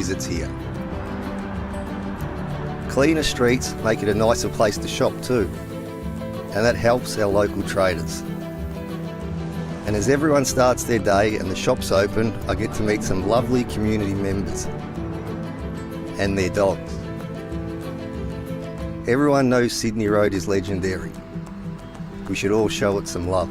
visits here. Cleaner streets make it a nicer place to shop too, and that helps our local traders. And as everyone starts their day and the shop's open, I get to meet some lovely community members and their dogs. Everyone knows Sydney Road is legendary. We should all show it some love.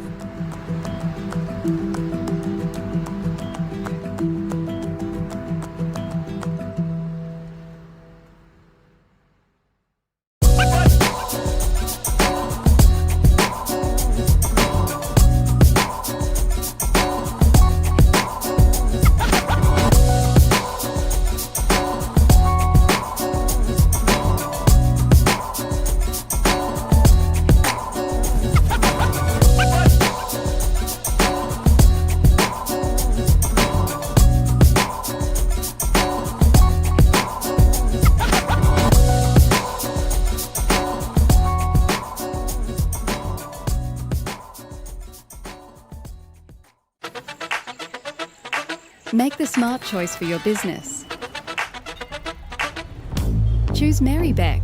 Make the smart choice for your business. Choose Merri-bek.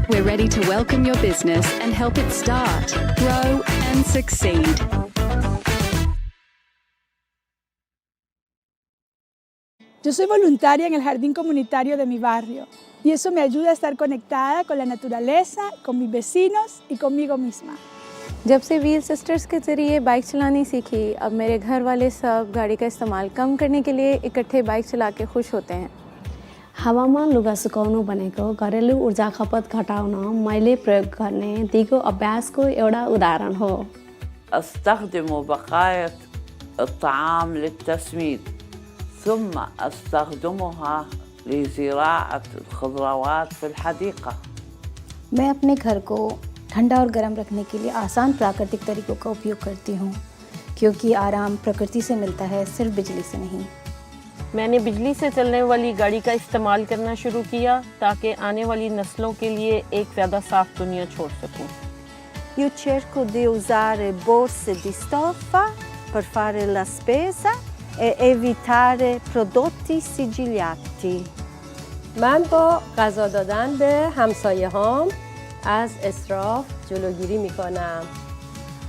We're ready to welcome your business and help it start, grow and succeed. Yo soy voluntaria en el jardín comunitario de mi barrio y eso me ayuda a estar conectada con la naturaleza, con mis vecinos y conmigo misma. जब से wheel sisters के ज़रिए bike चलानी सीखी, अब मेरे घर वाले सब गाड़ी का इस्तेमाल कम करने के लिए इकट्ठे बाइक चला के खुश होते हैं। हावामा लुगा सुकाउनु भनेको घरेलु ऊर्जा खपत घटाउन मैले प्रयोग गर्ने दिगो अभ्यासको एउटा उदाहरण हो। أستخدم بقايا الطعام للتسميد ثم أستخدمها لزراعة الخضروات في الحديقة. मैं अपने घर को ठंडा और गर्म रखने के लिए आसान प्राकृतिक तरीकों का उपयोग करती हूँ क्योंकि आराम प्रकृति से मिलता है, सिर्फ बिजली से नहीं। मैंने बिजली से चलने वाली गाड़ी का इस्तेमाल करना शुरू किया ताकि आने वाली नस्लों के लिए एक ज़्यादा साफ दुनिया छोड़ सकूं। Io cerco di usare borse di stoffa per fare la spesa e evitare prodotti sigigliati. من با غذا دادن به همسایه‌هام از اسراف جلوگیری می‌کنم.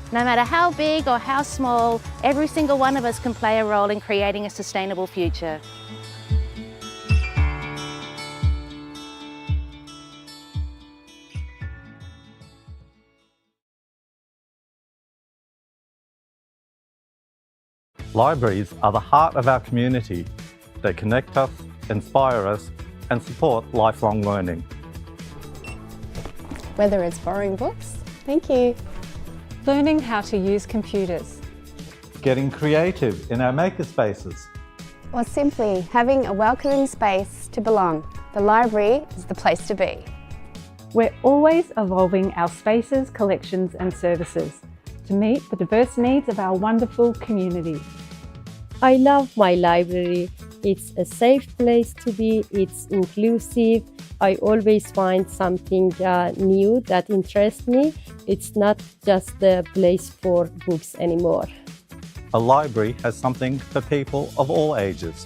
No matter how big or how small, every single one of us can play a role in creating a sustainable future. Libraries are the heart of our community. They connect us, inspire us, and support lifelong learning. Whether it's borrowing books, thank you, learning how to use computers, Getting creative in our makerspaces, or simply having a welcoming space to belong, the library is the place to be. We're always evolving our spaces, collections and services to meet the diverse needs of our wonderful community. I love my library. It's a safe place to be, it's inclusive. I always find something new that interests me. It's not just a place for books anymore. A library has something for people of all ages.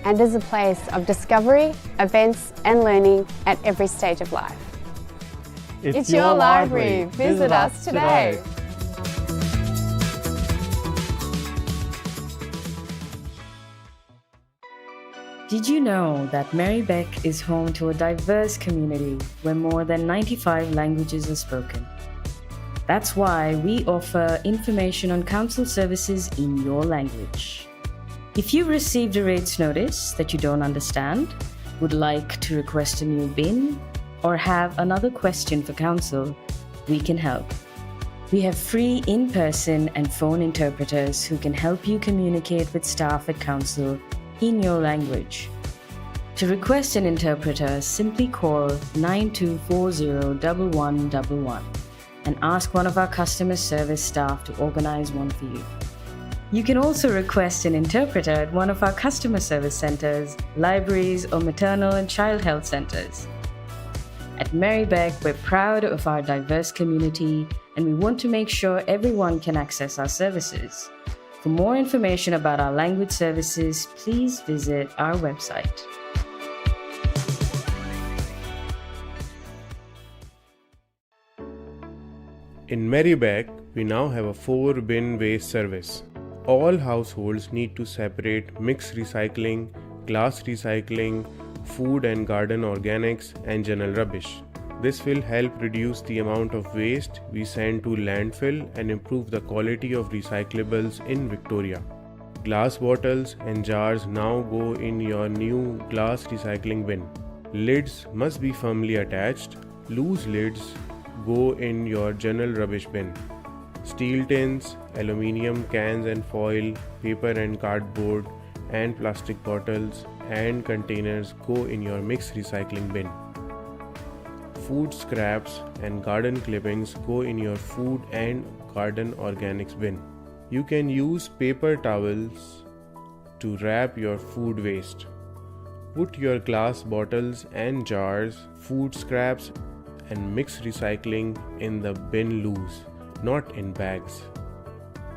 And is a place of discovery, events and learning at every stage of life. It's your library. Visit us today. Did you know that Merri-bek is home to a diverse community where more than 95 languages are spoken? That's why we offer information on council services in your language. If you've received a rates notice that you don't understand, would like to request a new bin, or have another question for council, we can help. We have free in-person and phone interpreters who can help you communicate with staff at council in your language. To request an interpreter, simply call 92401111 and ask one of our customer service staff to organize one for you. You can also request an interpreter at one of our customer service centers, libraries, or maternal and child health centers. At Merri-bek, we're proud of our diverse community and we want to make sure everyone can access our services. For more information about our language services, please visit our website. In Merri-bek, we now have a 4-bin waste service. All households need to separate mixed recycling, glass recycling, food and garden organics, and general rubbish. This will help reduce the amount of waste we send to landfill and improve the quality of recyclables in Victoria. Glass bottles and jars now go in your new glass recycling bin. Lids must be firmly attached. Loose lids go in your general rubbish bin. Steel tins, aluminium cans and foil, paper and cardboard, and plastic bottles and containers go in your mixed recycling bin. Food scraps and garden clippings go in your food and garden organics bin. You can use paper towels to wrap your food waste. Put your glass bottles and jars, food scraps and mixed recycling in the bin loose, not in bags.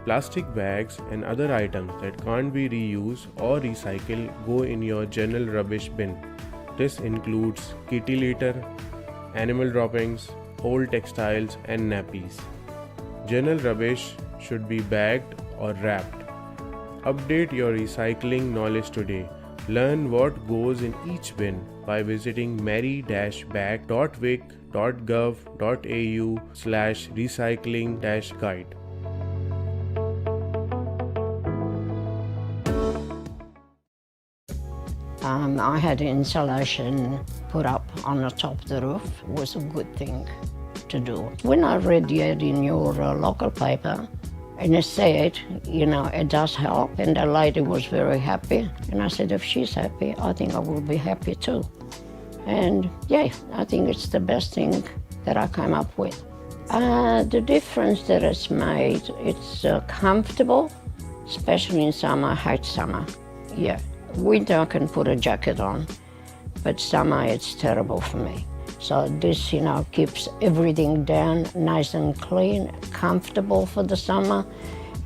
Plastic bags and other items that can't be reused or recycled go in your general rubbish bin. This includes kitty litter, animal droppings, old textiles and nappies. General rubbish should be bagged or wrapped. Update your recycling knowledge today. Learn what goes in each bin by visiting merri-bek.vic.gov.au/recycling-guide. I had insulation put up on the top of the roof. It was a good thing to do. When I read the ad in your local paper, and it said, you know, it does help, and the lady was very happy. And I said, if she's happy, I think I will be happy too. And yeah, I think it's the best thing that I came up with. The difference that it's made, it's comfortable, especially in summer. I hate summer. Yeah, winter I can put a jacket on, but summer it's terrible for me. So this, you know, keeps everything down nice and clean, comfortable for the summer.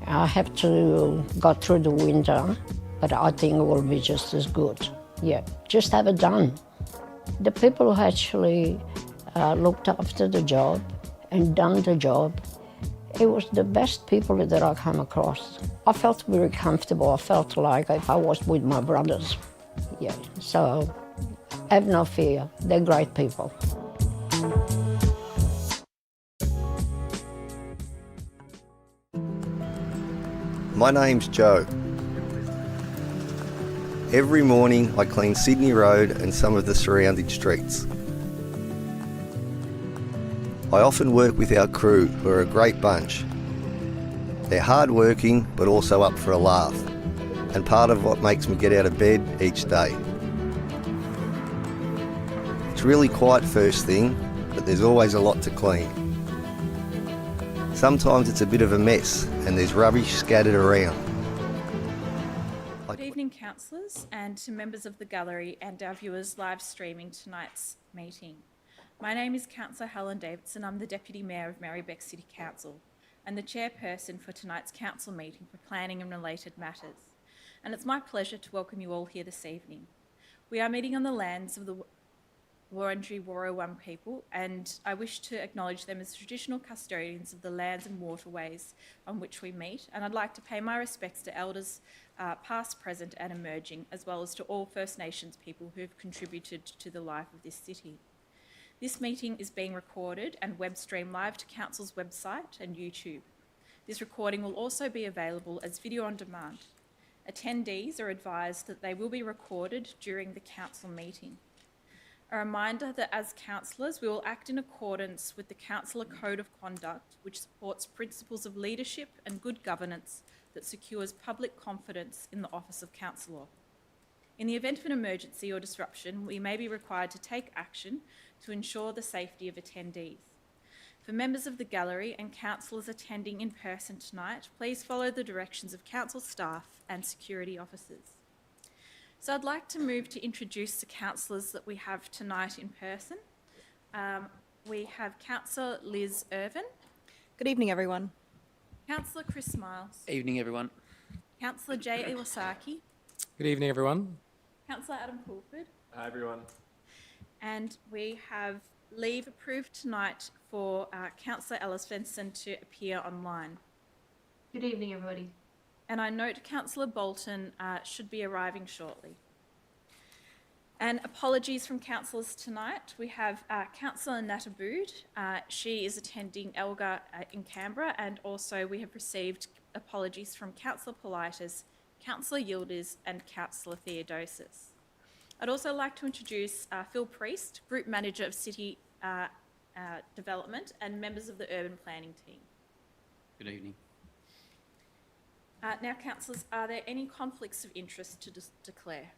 I have to go through the winter, but I think it will be just as good. Yeah, just have it done. The people who actually looked after the job and done the job, it was the best people that I come across. I felt very comfortable. I felt like if I was with my brothers. Yeah, so have no fear. They're great people. My name's Joe. Every morning I clean Sydney Road and some of the surrounding streets. I often work with our crew, who are a great bunch. They're hard-working but also up for a laugh, and part of what makes me get out of bed each day. It's really quiet first thing, but there's always a lot to clean. Sometimes it's a bit of a mess and there's rubbish scattered around. Good evening, councillors, and to members of the gallery and our viewers live streaming tonight's meeting. My name is Councillor Helen Davidson. I'm the Deputy Mayor of Merri-bek City Council, and the chairperson for tonight's council meeting for planning and related matters. And it's my pleasure to welcome you all here this evening. We are meeting on the lands of the Wurundjeri Woi-wurrung people, and I wish to acknowledge them as traditional custodians of the lands and waterways on which we meet, and I'd like to pay my respects to elders past, present and emerging, as well as to all First Nations people who have contributed to the life of this city. This meeting is being recorded and web streamed live to Council's website and YouTube. This recording will also be available as video on demand. Attendees are advised that they will be recorded during the Council meeting. A reminder that as councillors, we will act in accordance with the Councillor Code of Conduct, which supports principles of leadership and good governance that secures public confidence in the office of councillor. In the event of an emergency or disruption, we may be required to take action to ensure the safety of attendees. For members of the gallery and councillors attending in person tonight, please follow the directions of council staff and security officers. So I'd like to move to introduce the councillors that we have tonight in person. We have Councillor Liz Irvin. Good evening, everyone. Councillor Chris Miles. Evening, everyone. Councillor Jay Iwasaki. Good evening, everyone. Councillor Adam Pulford. Hi, everyone. And we have leave approved tonight for Councillor Alice Benson to appear online. Good evening, everybody. And I note Councillor Bolton should be arriving shortly. And apologies from councillors tonight. We have Councillor Natabood. She is attending Elgar in Canberra, and also we have received apologies from Councillor Politis, Councillor Yildiz and Councillor Theodosis. I'd also like to introduce Phil Priest, Group Manager of City Development and members of the Urban Planning team. Good evening. Now, councillors, are there any conflicts of interest to declare?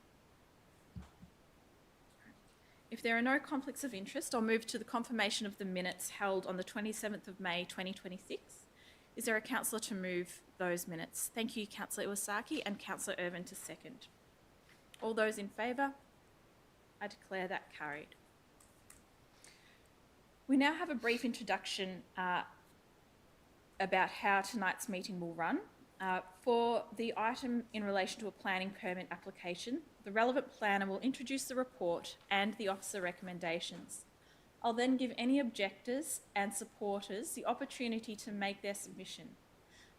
If there are no conflicts of interest, I'll move to the confirmation of the minutes held on the 27th of May 2026. Is there a councillor to move those minutes? Thank you, Councillor Iwasaki, and Councillor Irvin to second. All those in favour? I declare that carried. We now have a brief introduction about how tonight's meeting will run. For the item in relation to a planning permit application, the relevant planner will introduce the report and the officer recommendations. I'll then give any objectors and supporters the opportunity to make their submission.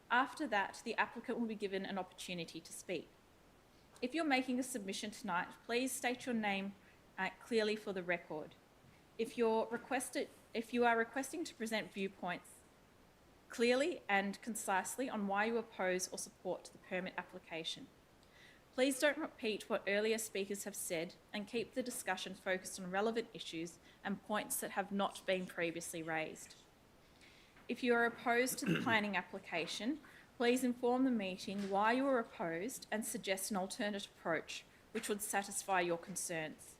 After that, the applicant will be given an opportunity to speak. If you're making a submission tonight, please state your name clearly for the record. If you are requesting to present viewpoints clearly and concisely on why you oppose or support the permit application. Please don't repeat what earlier speakers have said and keep the discussion focused on relevant issues and points that have not been previously raised. If you are opposed to the planning application, please inform the meeting why you are opposed and suggest an alternate approach which would satisfy your concerns.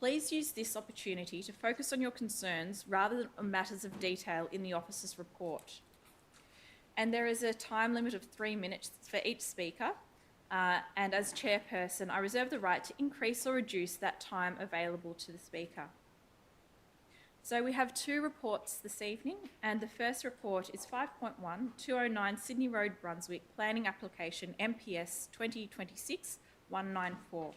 Please use this opportunity to focus on your concerns rather than on matters of detail in the officer's report. And there is a time limit of 3 minutes for each speaker, and as chairperson, I reserve the right to increase or reduce that time available to the speaker. So we have two reports this evening, and the first report is 5.1, 209 Sydney Road, Brunswick, Planning Application MPS 2026-194.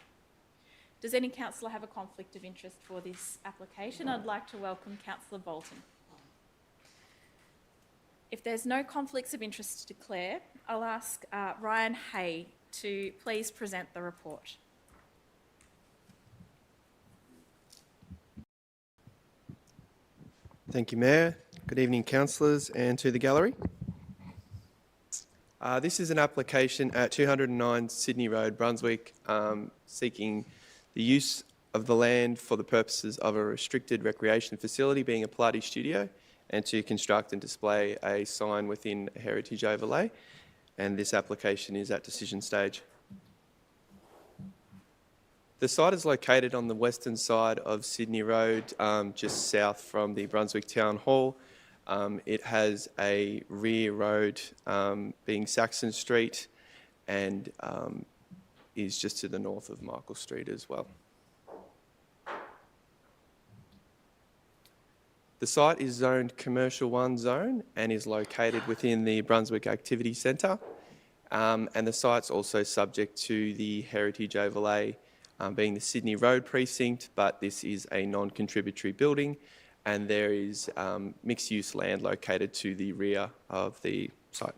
Does any councillor have a conflict of interest for this application? I'd like to welcome Councillor Bolton. If there's no conflicts of interest to declare, I'll ask Ryan Hay to please present the report. Thank you, Mayor. Good evening, councillors, and to the gallery. This is an application at 209 Sydney Road, Brunswick, seeking the use of the land for the purposes of a restricted recreation facility, being a Pilates studio, and to construct and display a sign within a heritage overlay. And this application is at decision stage. The site is located on the western side of Sydney Road, just south from the Brunswick Town Hall. It has a rear road being Saxon Street, and is just to the north of Michael Street as well. The site is zoned Commercial 1 zone and is located within the Brunswick Activity Centre. And the site's also subject to the heritage overlay being the Sydney Road precinct, but this is a non-contributory building and there is mixed-use land located to the rear of the site.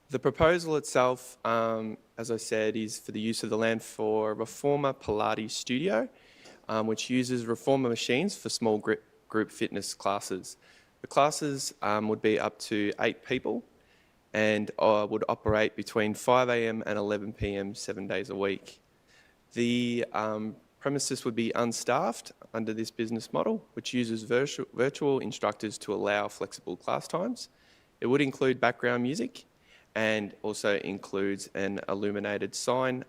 The proposal itself, as I said, is for the use of the land for a Reformer Pilates studio, which uses Reformer machines for small group fitness classes. The classes would be up to 8 people and would operate between 5 a.m. and 11 p.m. 7 days a week. The premises would be unstaffed under this business model, which uses virtual instructors to allow flexible class times. It would include background music and also includes an illuminated sign,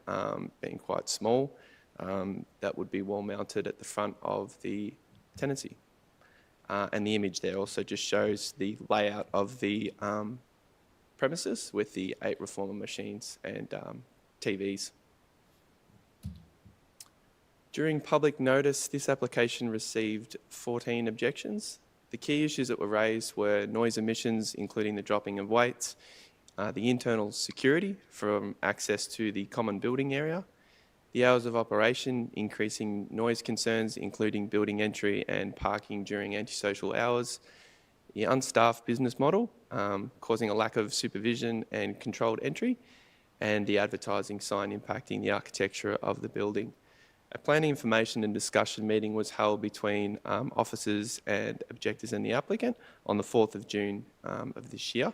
being quite small, that would be wall mounted at the front of the tenancy. And the image there also just shows the layout of the premises with the 8 Reformer machines and TVs. During public notice, this application received 14 objections. The key issues that were raised were noise emissions, including the dropping of weights, the internal security from access to the common building area, the hours of operation, increasing noise concerns, including building entry and parking during antisocial hours, the unstaffed business model, causing a lack of supervision and controlled entry, and the advertising sign impacting the architecture of the building. A planning information and discussion meeting was held between officers and objectors and the applicant on the 4th of June of this year.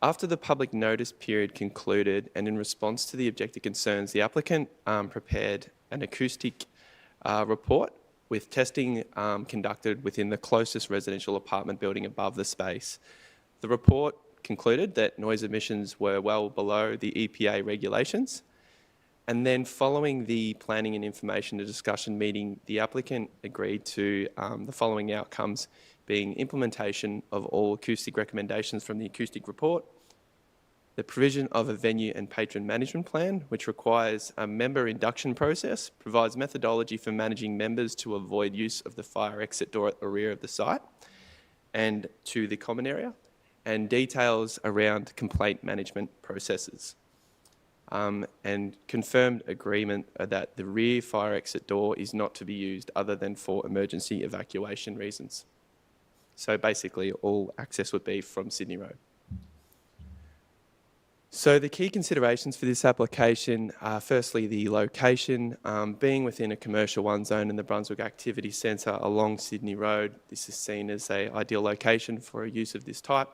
After the public notice period concluded and in response to the objector concerns, the applicant prepared an acoustic report with testing conducted within the closest residential apartment building above the space. The report concluded that noise emissions were well below the EPA regulations. And then following the planning and information and discussion meeting, the applicant agreed to the following outcomes, being implementation of all acoustic recommendations from the acoustic report, the provision of a venue and patron management plan, which requires a member induction process, provides methodology for managing members to avoid use of the fire exit door at the rear of the site and to the common area, and details around complaint management processes. And confirmed agreement that the rear fire exit door is not to be used other than for emergency evacuation reasons. So basically all access would be from Sydney Road. So the key considerations for this application are firstly the location, being within a Commercial 1 zone in the Brunswick Activity Centre along Sydney Road. This is seen as an ideal location for a use of this type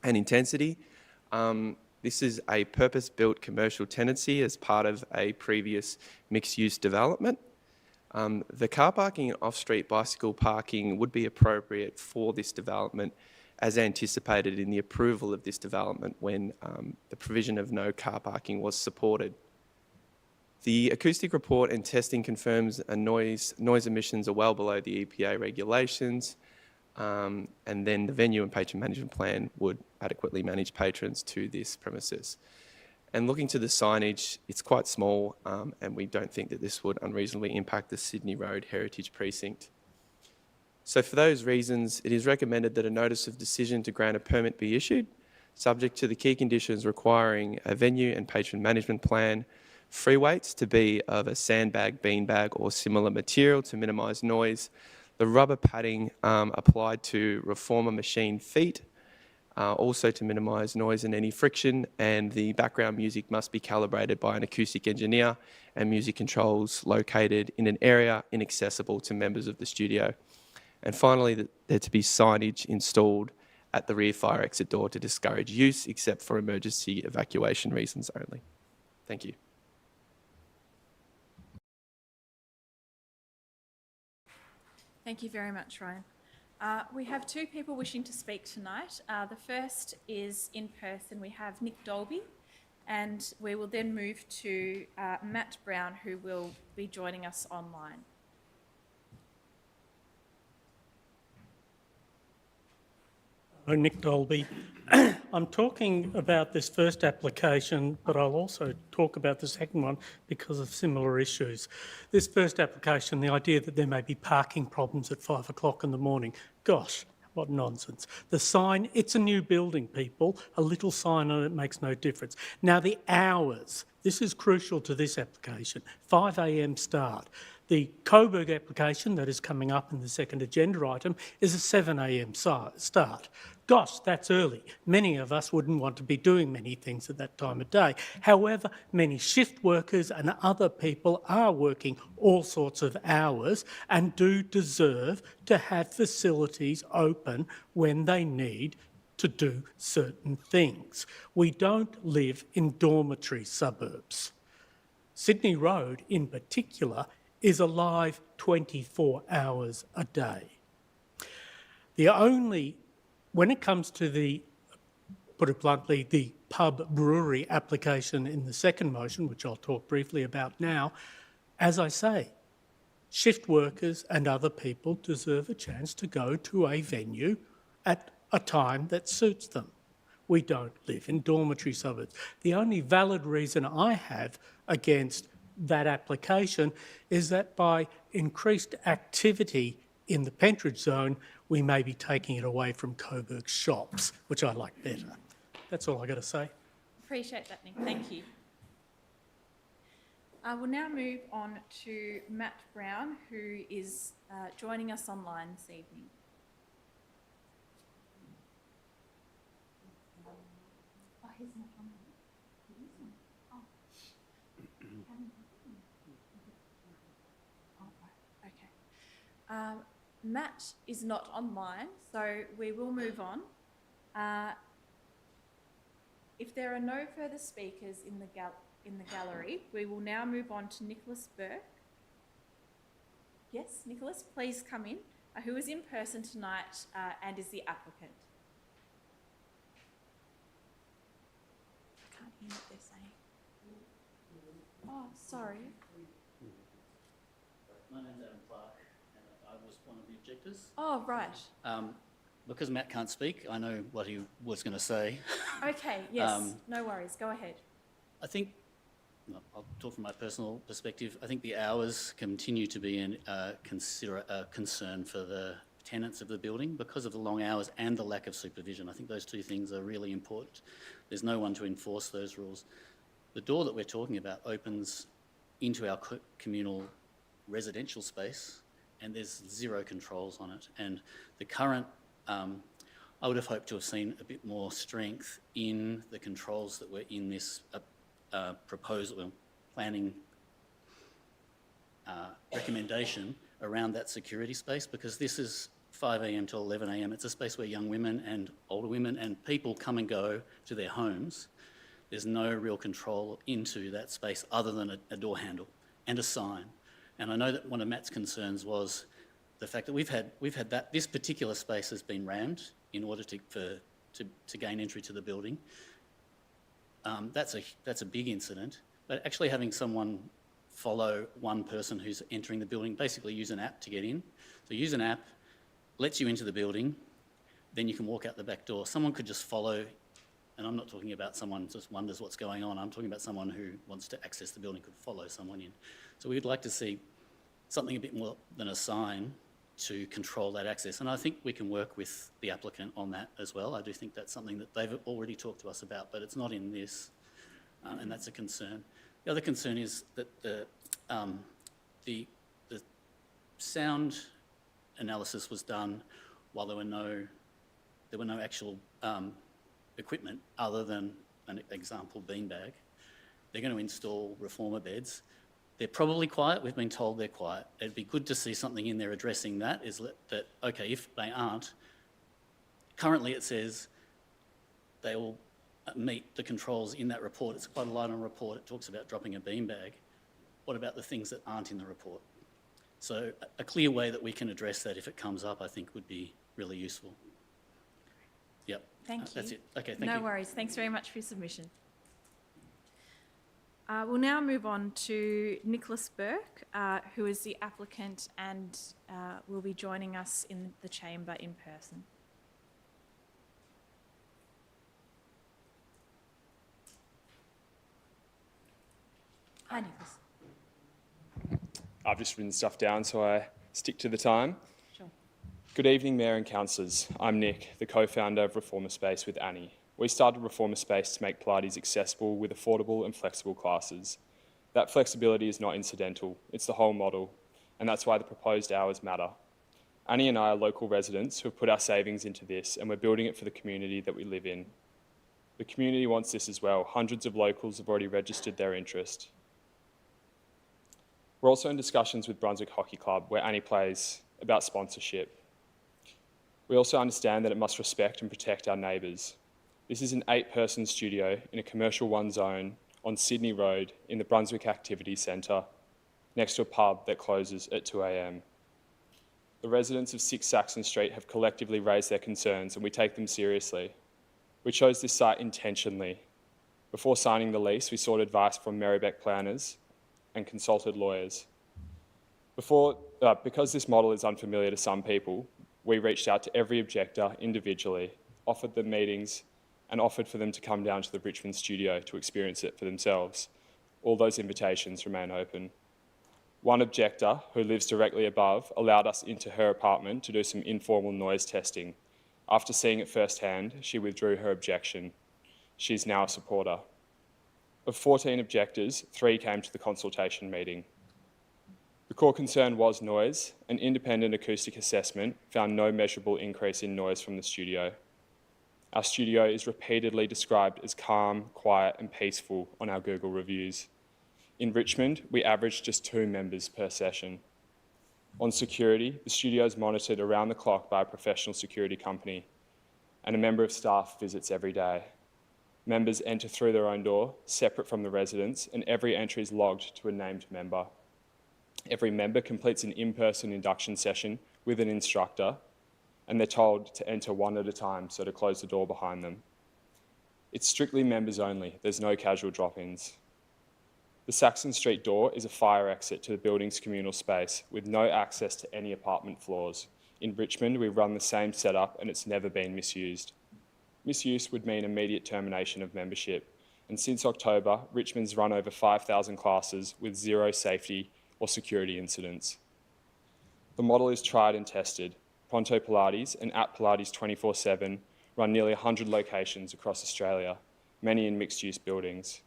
and intensity. This is a purpose-built commercial tenancy as part of a previous mixed-use development. The car parking and off-street bicycle parking would be appropriate for this development as anticipated in the approval of this development when the provision of no car parking was supported. The acoustic report and testing confirms noise emissions are well below the EPA regulations, and then the venue and patron management plan would adequately manage patrons to this premises. And looking to the signage, it's quite small, and we don't think that this would unreasonably impact the Sydney Road Heritage Precinct. So for those reasons, it is recommended that a notice of decision to grant a permit be issued, subject to the key conditions requiring a venue and patron management plan, free weights to be of a sandbag, beanbag or similar material to minimise noise, the rubber padding applied to Reformer machine feet, also to minimise noise and any friction, and the background music must be calibrated by an acoustic engineer and music controls located in an area inaccessible to members of the studio. And finally, there to be signage installed at the rear fire exit door to discourage use except for emergency evacuation reasons only. Thank you. Thank you very much, Ryan. We have 2 people wishing to speak tonight. The first is in person. We have Nick Dolby, and we will then move to Matt Brown, who will be joining us online. I'm Nick Dolby. I'm talking about this first application, but I'll also talk about the second one because of similar issues. This first application, the idea that there may be parking problems at 5 o'clock in the morning, gosh, what nonsense. The sign, it's a new building, people. A little sign on it makes no difference. Now the hours, this is crucial to this application, 5 a.m. start. The Coburg application that is coming up in the second agenda item is a 7 a.m. start. Gosh, that's early. Many of us wouldn't want to be doing many things at that time of day. However, many shift workers and other people are working all sorts of hours and do deserve to have facilities open when they need to do certain things. We don't live in dormitory suburbs. Sydney Road, in particular, is alive 24 hours a day. When it comes to the, put it bluntly, the pub brewery application in the second motion, which I'll talk briefly about now, as I say, shift workers and other people deserve a chance to go to a venue at a time that suits them. We don't live in dormitory suburbs. The only valid reason I have against that application is that by increased activity in the Pentridge zone, we may be taking it away from Coburg shops, which I like better. That's all I got to say. Appreciate that, Nick. Thank you. We'll now move on to Matt Brown, who is joining us online this evening. Oh, he's not on. He is on. Oh. Okay. Matt is not online, so we will move on. If there are no further speakers in the gallery, we will now move on to Nicholas Burke. Yes, Nicholas, please come in, who is in person tonight and is the applicant. I can't hear what they're saying. Oh, sorry. My name's Adam Clark, and I was one of the objectors. Oh, right. Because Matt can't speak, I know what he was going to say. Okay, yes, no worries, go ahead. I think, I'll talk from my personal perspective, I think the hours continue to be a concern for the tenants of the building because of the long hours and the lack of supervision. I think those two things are really important. There's no one to enforce those rules. The door that we're talking about opens into our communal residential space, and there's zero controls on it. And the current, I would have hoped to have seen a bit more strength in the controls that were in this proposal, planning recommendation around that security space, because this is 5 a.m. to 11 a.m. It's a space where young women and older women and people come and go to their homes. There's no real control into that space other than a door handle and a sign. And I know that one of Matt's concerns was the fact that we've had that this particular space has been rammed in order to gain entry to the building. That's a big incident. But actually having someone follow one person who's entering the building, basically use an app to get in. So use an app, lets you into the building, then you can walk out the back door. Someone could just follow, and I'm not talking about someone who just wonders what's going on. I'm talking about someone who wants to access the building could follow someone in. So we'd like to see something a bit more than a sign to control that access. And I think we can work with the applicant on that as well. I do think that's something that they've already talked to us about, but it's not in this, and that's a concern. The other concern is that the sound analysis was done while there were no actual equipment other than an example beanbag. They're going to install reformer beds. They're probably quiet. We've been told they're quiet. It'd be good to see something in there addressing that, okay, if they aren't, currently it says they will meet the controls in that report. It's quite a light on report. It talks about dropping a beanbag. What about the things that aren't in the report? So a clear way that we can address that if it comes up, I think would be really useful. Yep. Thank you. That's it. Okay, thank you. No worries. Thanks very much for your submission. We'll now move on to Nicholas Burke, who is the applicant and will be joining us in the chamber in person. Hi, Nicholas. I've just written stuff down so I stick to the time. Sure. Good evening, Mayor and Councillors. I'm Nick, the co-founder of Reformer Space with Annie. We started Reformer Space to make Pilates accessible with affordable and flexible classes. That flexibility is not incidental, it's the whole model, and that's why the proposed hours matter. Annie and I are local residents who have put our savings into this, and we're building it for the community that we live in. The community wants this as well. Hundreds of locals have already registered their interest. We're also in discussions with Brunswick Hockey Club, where Annie plays, about sponsorship. We also understand that it must respect and protect our neighbours. This is an 8-person studio in a commercial 1 zone on Sydney Road in the Brunswick Activity Centre, next to a pub that closes at 2 a.m. The residents of 6 Saxon Street have collectively raised their concerns, and we take them seriously. We chose this site intentionally. Before signing the lease, we sought advice from Merri-bek planners and consulted lawyers. Because this model is unfamiliar to some people, we reached out to every objector individually, offered them meetings, and offered for them to come down to the Richmond studio to experience it for themselves. All those invitations remain open. One objector, who lives directly above, allowed us into her apartment to do some informal noise testing. After seeing it firsthand, she withdrew her objection. She's now a supporter. Of 14 objectors, 3 came to the consultation meeting. The core concern was noise. An independent acoustic assessment found no measurable increase in noise from the studio. Our studio is repeatedly described as calm, quiet, and peaceful on our Google reviews. In Richmond, we average just 2 members per session. On security, the studio is monitored around the clock by a professional security company, and a member of staff visits every day. Members enter through their own door, separate from the residents, and every entry is logged to a named member. Every member completes an in-person induction session with an instructor, and they're told to enter 1 at a time, so to close the door behind them. It's strictly members only, there's no casual drop-ins. The Saxon Street door is a fire exit to the building's communal space with no access to any apartment floors. In Richmond, we run the same setup and it's never been misused. Misuse would mean immediate termination of membership, and since October, Richmond's run over 5,000 classes with 0 safety or security incidents. The model is tried and tested. Pronto Pilates and at Pilates 24/7 run nearly 100 locations across Australia, many in mixed-use buildings.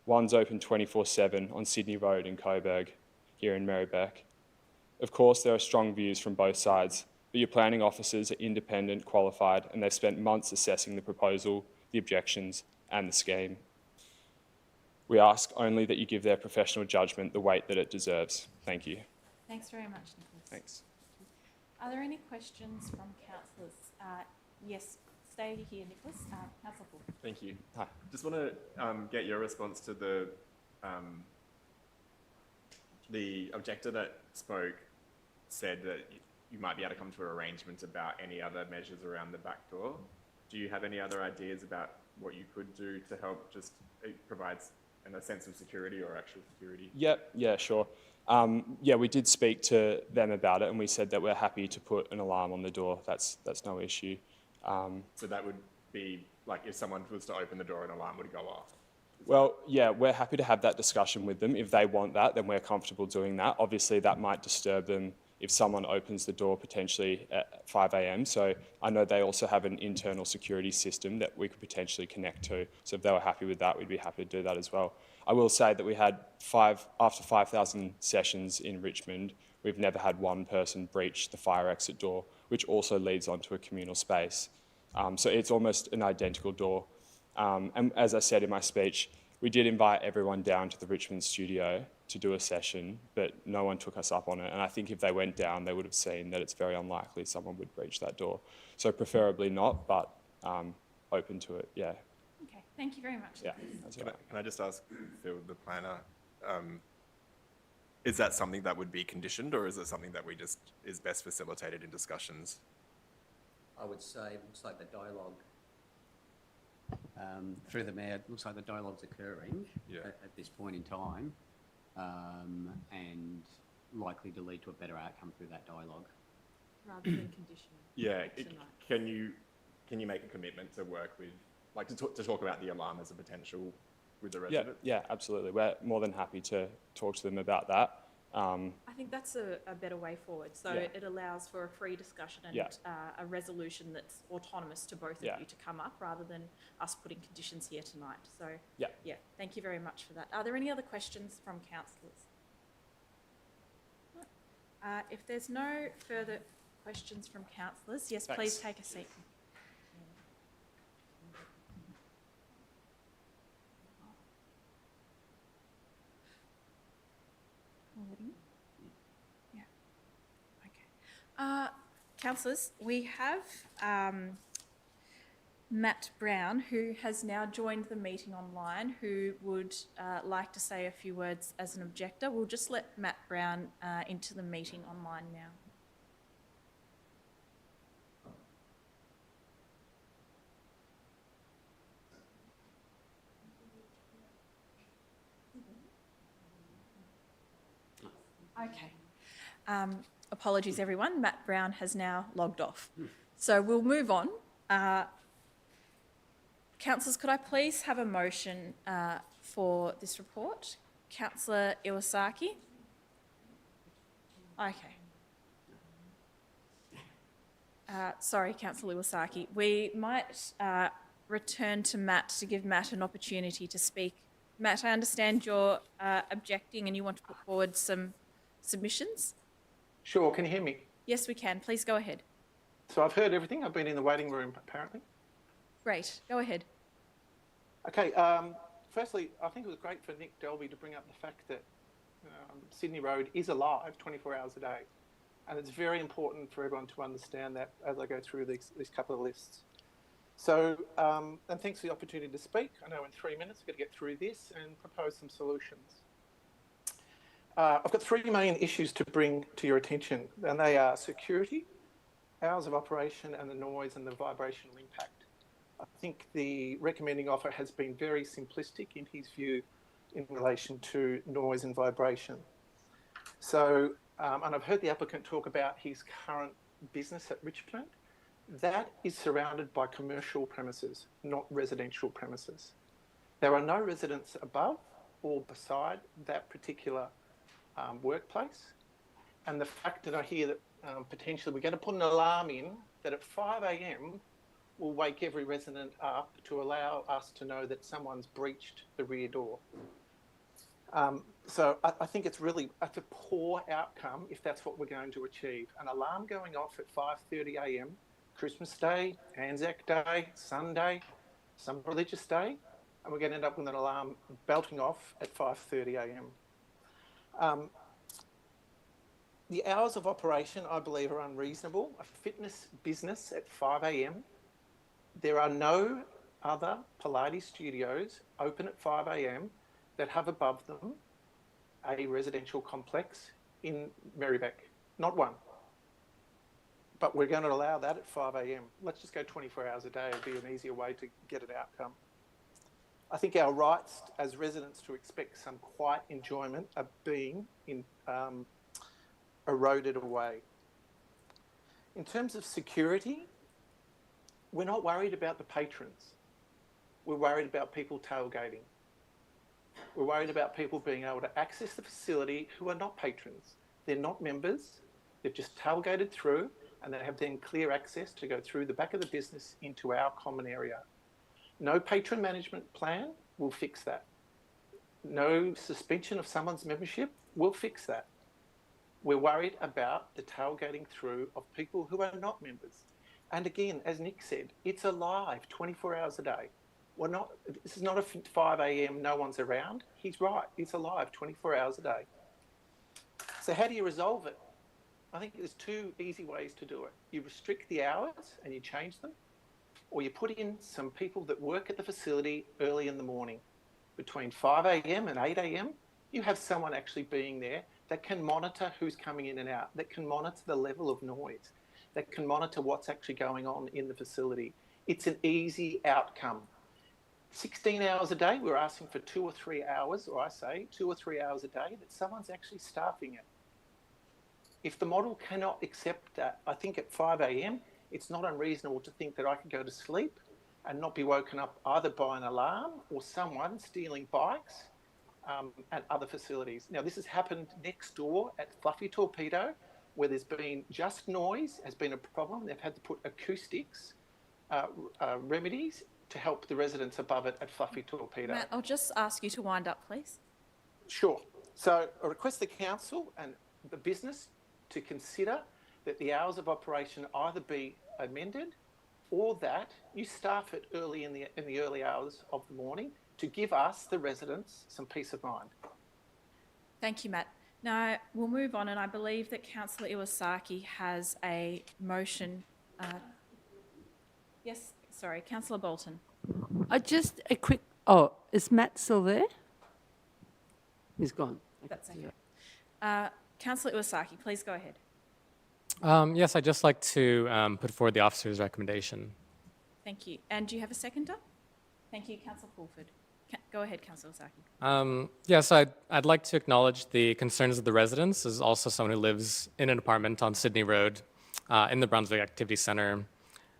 One's open 24/7 on Sydney Road in Coburg, here in Merri-bek. Of course, there are strong views from both sides, but your planning officers are independent, qualified, and they've spent months assessing the proposal, the objections, and the scheme. We ask only that you give their professional judgment the weight that it deserves. Thank you. Thanks very much, Nicholas. Thanks. Are there any questions from councillors? Yes, stay here, Nicholas. Councillor Paul. Thank you. Hi. Just want to get your response to the objector that spoke said that you might be able to come to an arrangement about any other measures around the back door. Do you have any other ideas about what you could do to help just provide a sense of security or actual security? Yeah, sure. We did speak to them about it, and we said that we're happy to put an alarm on the door. That's no issue. So that would be like if someone was to open the door, an alarm would go off. Well, yeah, we're happy to have that discussion with them. If they want that, then we're comfortable doing that. Obviously, that might disturb them if someone opens the door potentially at 5 a.m. So I know they also have an internal security system that we could potentially connect to. So if they were happy with that, we'd be happy to do that as well. I will say that we had after 5,000 sessions in Richmond, we've never had one person breach the fire exit door, which also leads onto a communal space. So it's almost an identical door. And as I said in my speech, we did invite everyone down to the Richmond studio to do a session, but no one took us up on it. And I think if they went down, they would have seen that it's very unlikely someone would breach that door. So preferably not, but open to it, yeah. Okay, thank you very much. Yeah. Can I just ask Phil, the planner, is that something that would be conditioned, or is it something that is best facilitated in discussions? I would say it looks like the dialogue through the mayor, it looks like the dialogue's occurring at this point in time, and likely to lead to a better outcome through that dialogue. Rather than conditioning. Yeah, can you make a commitment to work with, like to talk about the alarm as a potential with the residents? Yeah, absolutely. We're more than happy to talk to them about that. I think that's a better way forward. So Yeah. it allows for a free discussion and Yeah. a resolution that's autonomous to both Yeah. of you to come up rather than us putting conditions here tonight. So Yeah. thank you very much for that. Are there any other questions from councillors? If there's no further questions from councillors, yes, please take a seat. Yeah. Okay. Councillors, we have Matt Brown, who has now joined the meeting online, who would like to say a few words as an objector. We'll just let Matt Brown into the meeting online now. Okay. Apologies, everyone. Matt Brown has now logged off. So we'll move on. Councillors, could I please have a motion for this report? Councillor Iwasaki? Okay. Sorry, Councillor Iwasaki. We might return to Matt to give Matt an opportunity to speak. Matt, I understand you're objecting and you want to put forward some submissions? Sure, can you hear me? Yes, we can. Please go ahead. So I've heard everything. I've been in the waiting room, apparently. Great. Go ahead. Okay, firstly, I think it was great for Nick Delby to bring up the fact that Sydney Road is alive 24 hours a day. And it's very important for everyone to understand that as I go through these couple of lists. So, and thanks for the opportunity to speak. I know in 3 minutes we're going to get through this and propose some solutions. I've got three main issues to bring to your attention, and they are security, hours of operation, and the noise and the vibrational impact. I think the recommending offer has been very simplistic in his view in relation to noise and vibration. So, and I've heard the applicant talk about his current business at Richmond. That is surrounded by commercial premises, not residential premises. There are no residents above or beside that particular workplace. And the fact that I hear that potentially we're going to put an alarm in that at 5 a.m. will wake every resident up to allow us to know that someone's breached the rear door. So I think it's a poor outcome if that's what we're going to achieve. An alarm going off at 5:30 a.m, Christmas Day, Anzac Day, Sunday, some religious day, and we're going to end up with an alarm belting off at 5:30 a.m. The hours of operation, I believe, are unreasonable. A fitness business at 5 a.m. There are no other Pilates studios open at 5 a.m. that have above them a residential complex in Merri-bek. Not one. But we're going to allow that at 5 a.m. Let's just go 24 hours a day. It'd be an easier way to get an outcome. I think our rights as residents to expect some quiet enjoyment are being eroded away. In terms of security, we're not worried about the patrons. We're worried about people tailgating. We're worried about people being able to access the facility who are not patrons. They're not members. They've just tailgated through and they have then clear access to go through the back of the business into our common area. No patron management plan will fix that. No suspension of someone's membership will fix that. We're worried about the tailgating through of people who are not members. And again, as Nick said, it's alive 24 hours a day. This is not a 5 a.m, no one's around. He's right, it's alive 24 hours a day. So how do you resolve it? I think there's two easy ways to do it. You restrict the hours and you change them, or you put in some people that work at the facility early in the morning. Between 5 a.m. and 8 a.m, you have someone actually being there that can monitor who's coming in and out, that can monitor the level of noise, that can monitor what's actually going on in the facility. It's an easy outcome. 16 hours a day, we're asking for 2 or 3 hours, or I say 2 or 3 hours a day, that someone's actually staffing it. If the model cannot accept that, I think at 5 a.m, it's not unreasonable to think that I could go to sleep and not be woken up either by an alarm or someone stealing bikes at other facilities. Now, this has happened next door at Fluffy Torpedo, where there's been just noise has been a problem. They've had to put acoustics remedies to help the residents above it at Fluffy Torpedo. Matt, I'll just ask you to wind up, please. Sure. So I request the council and the business to consider that the hours of operation either be amended or that you staff it early in the early hours of the morning to give us, the residents, some peace of mind. Thank you, Matt. Now, we'll move on, and I believe that Councillor Iwasaki has a motion. Yes, sorry, Councillor Bolton. Just a quick, oh, is Matt still there? He's gone. That's okay. Councillor Iwasaki, please go ahead. Yes, I'd just like to put forward the officer's recommendation. Thank you. And do you have a seconder? Thank you, Councillor Fulford. Go ahead, Councillor Iwasaki. Yes, I'd like to acknowledge the concerns of the residents as also someone who lives in an apartment on Sydney Road in the Brunswick Activity Centre,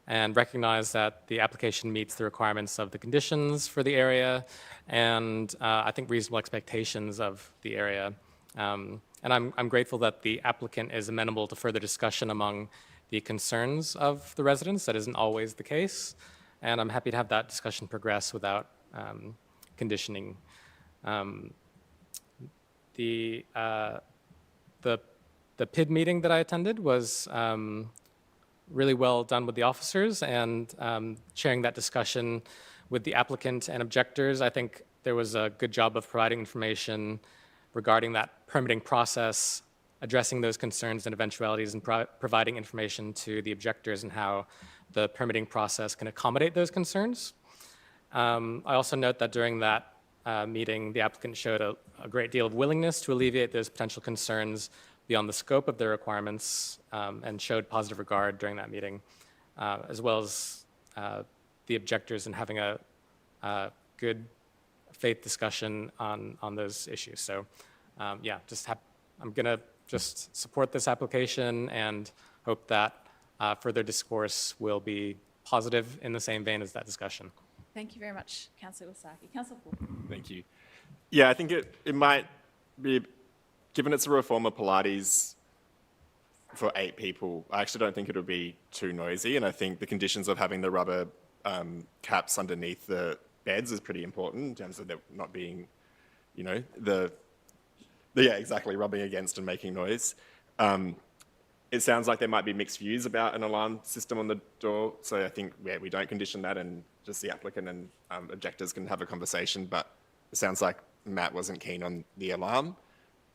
and recognize that the application meets the requirements of the conditions for the area and I think reasonable expectations of the area. And I'm grateful that the applicant is amenable to further discussion among the concerns of the residents. That isn't always the case. And I'm happy to have that discussion progress without conditioning. The PID meeting that I attended was really well done with the officers, and sharing that discussion with the applicant and objectors. I think there was a good job of providing information regarding that permitting process, addressing those concerns and eventualities, and providing information to the objectors and how the permitting process can accommodate those concerns. I also note that during that meeting, the applicant showed a great deal of willingness to alleviate those potential concerns beyond the scope of their requirements, and showed positive regard during that meeting, as well as the objectors in having a good faith discussion on those issues. So yeah, I'm gonna just support this application and hope that further discourse will be positive in the same vein as that discussion. Thank you very much, Councillor Iwasaki. Councillor Fulford. Thank you. Yeah, I think it might be, given it's a reformer Pilates for 8 people, I actually don't think it'll be too noisy, and I think the conditions of having the rubber caps underneath the beds is pretty important in terms of them not being, you know, yeah, exactly, rubbing against and making noise. It sounds like there might be mixed views about an alarm system on the door, so I think we don't condition that, and just the applicant and objectors can have a conversation, but it sounds like Matt wasn't keen on the alarm.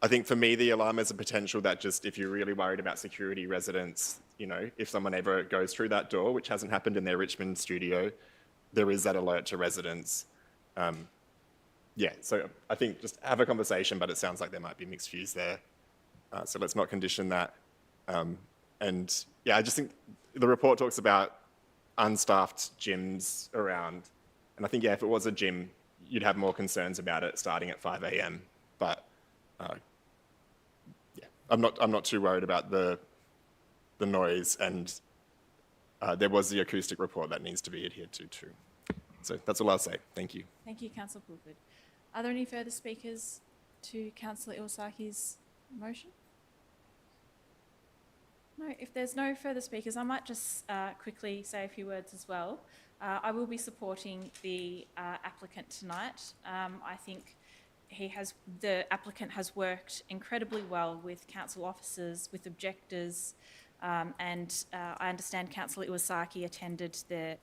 I think for me, the alarm is a potential that just, if you're really worried about security, residents, you know, if someone ever goes through that door, which hasn't happened in their Richmond studio, there is that alert to residents. Yeah, so I think just have a conversation, but it sounds like there might be mixed views there. So let's not condition that. And yeah, I just think the report talks about unstaffed gyms around. And I think, yeah, if it was a gym, you'd have more concerns about it starting at 5 a.m. But yeah, I'm not too worried about the noise, and there was the acoustic report that needs to be adhered to too. So that's all I'll say. Thank you. Thank you, Councillor Fulford. Are there any further speakers to Councillor Iwasaki's motion? No, if there's no further speakers, I might just quickly say a few words as well. I will be supporting the applicant tonight. I think the applicant has worked incredibly well with council officers, with objectors, and I understand Councillor Iwasaki attended the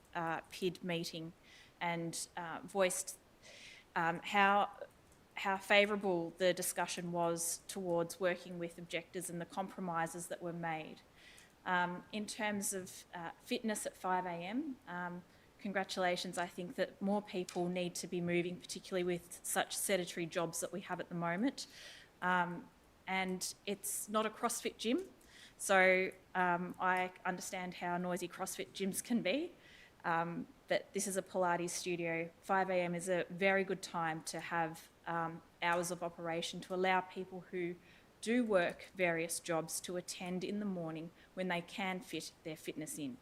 PID meeting and voiced how favourable the discussion was towards working with objectors and the compromises that were made. In terms of fitness at 5 a.m, congratulations. I think that more people need to be moving, particularly with such sedentary jobs that we have at the moment. And it's not a CrossFit gym, so I understand how noisy CrossFit gyms can be. But this is a Pilates studio. 5 a.m. is a very good time to have hours of operation to allow people who do work various jobs to attend in the morning when they can fit their fitness in.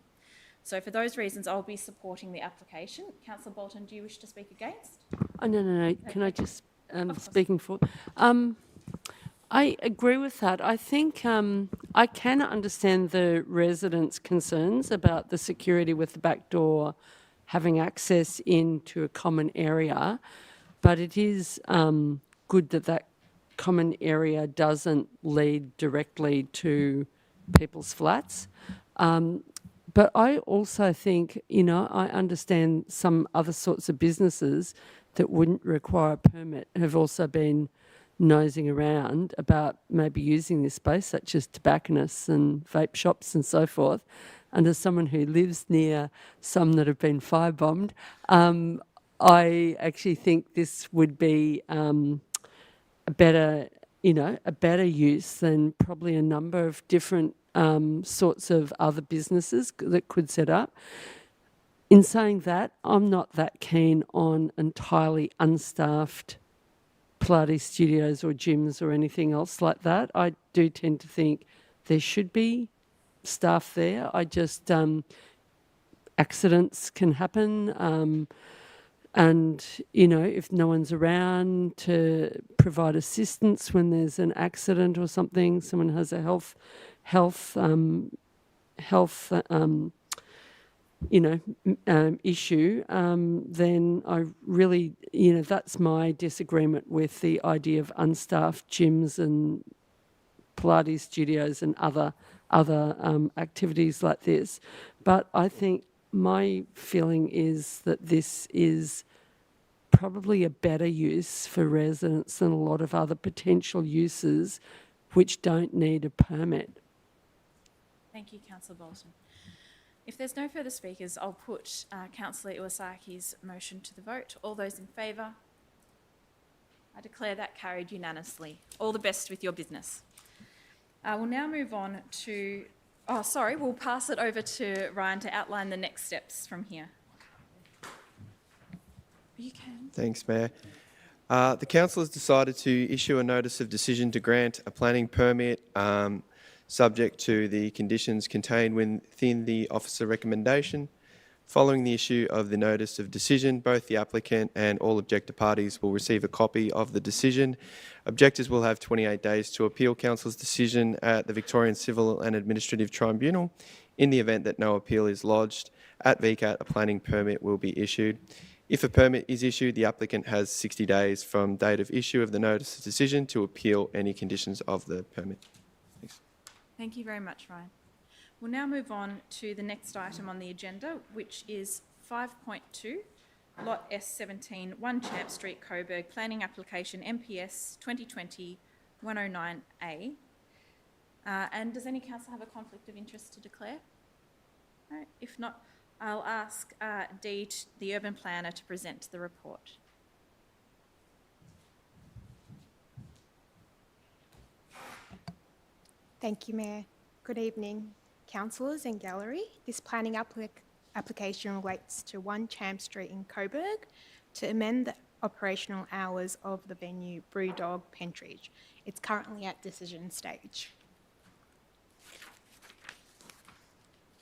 So for those reasons, I'll be supporting the application. Councillor Bolton, do you wish to speak against? Oh, no. Can I just, course. speaking for, I agree with that. I think I can understand the residents' concerns about the security with the back door having access into a common area, but it is good that that common area doesn't lead directly to people's flats. But I also think, I understand some other sorts of businesses that wouldn't require a permit have also been nosing around about maybe using this space, such as tobacconists and vape shops and so forth. And as someone who lives near some that have been firebombed, I actually think this would be a better use than probably a number of different sorts of other businesses that could set up. In saying that, I'm not that keen on entirely unstaffed Pilates studios or gyms or anything else like that. I do tend to think there should be staff there. I just, accidents can happen. And, if no one's around to provide assistance when there's an accident or something, someone has a health issue, then I really, that's my disagreement with the idea of unstaffed gyms and Pilates studios and other activities like this. But I think my feeling is that this is probably a better use for residents than a lot of other potential uses which don't need a permit. Thank you, Councillor Bolton. If there's no further speakers, I'll put Councillor Iwasaki's motion to the vote. All those in favour? I declare that carried unanimously. All the best with your business. We'll now move on to... we'll pass it over to Ryan to outline the next steps from here. You can. Thanks, Mayor. The council has decided to issue a notice of decision to grant a planning permit subject to the conditions contained within the officer recommendation. Following the issue of the notice of decision, both the applicant and all objector parties will receive a copy of the decision. Objectors will have 28 days to appeal council's decision at the Victorian Civil and Administrative Tribunal. In the event that no appeal is lodged at VCAT, a planning permit will be issued. If a permit is issued, the applicant has 60 days from date of issue of the notice of decision to appeal any conditions of the permit. Thanks. Thank you very much, Ryan. We'll now move on to the next item on the agenda, which is 5.2, Lot S17, 1 Champ Street, Coburg, Planning Application MPS 2020-109A. And does any council have a conflict of interest to declare? No? If not, I'll ask Dee, the urban planner, to present the report. Thank you, Mayor. Good evening, councillors and gallery. This planning application relates to 1 Champ Street in Coburg to amend the operational hours of the venue Brewdog Pentridge. It's currently at decision stage.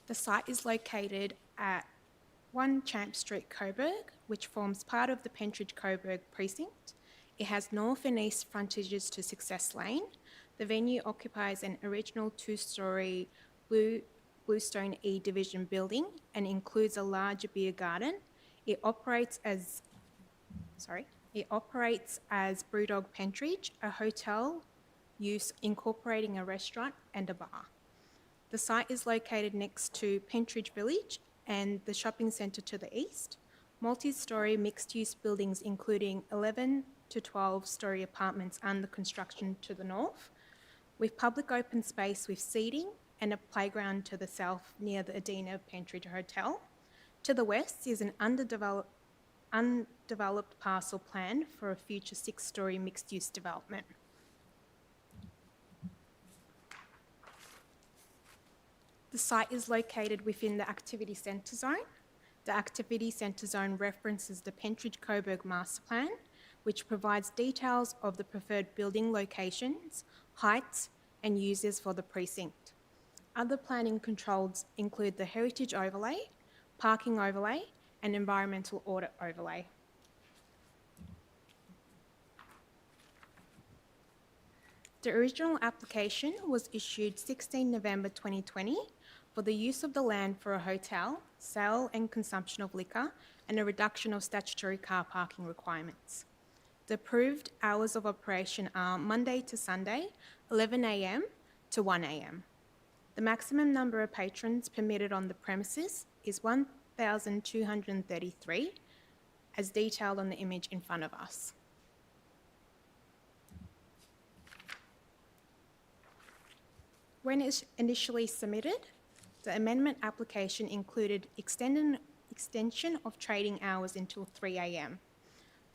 The site is located at 1 Champ Street, Coburg, which forms part of the Pentridge-Coburg precinct. It has north and east frontages to Success Lane. The venue occupies an original 2-storey bluestone E division building and includes a larger beer garden. It operates as Brewdog Pentridge, a hotel use incorporating a restaurant and a bar. The site is located next to Pentridge Village and the shopping centre to the east. Multi-storey mixed-use buildings including 11 to 12-storey apartments under construction to the north, with public open space with seating and a playground to the south near the Adina Pentridge Hotel. To the west is an undeveloped parcel plan for a future 6-storey mixed-use development. The site is located within the Activity Centre Zone. The Activity Centre Zone references the Pentridge-Coburg Master Plan, which provides details of the preferred building locations, heights, and uses for the precinct. Other planning controls include the heritage overlay, parking overlay, and environmental audit overlay. The original application was issued 16 November 2020 for the use of the land for a hotel, sale and consumption of liquor, and a reduction of statutory car parking requirements. The approved hours of operation are Monday to Sunday, 11 a.m. to 1 a.m. The maximum number of patrons permitted on the premises is 1,233, as detailed on the image in front of us. When it's initially submitted, the amendment application included extension of trading hours until 3 a.m.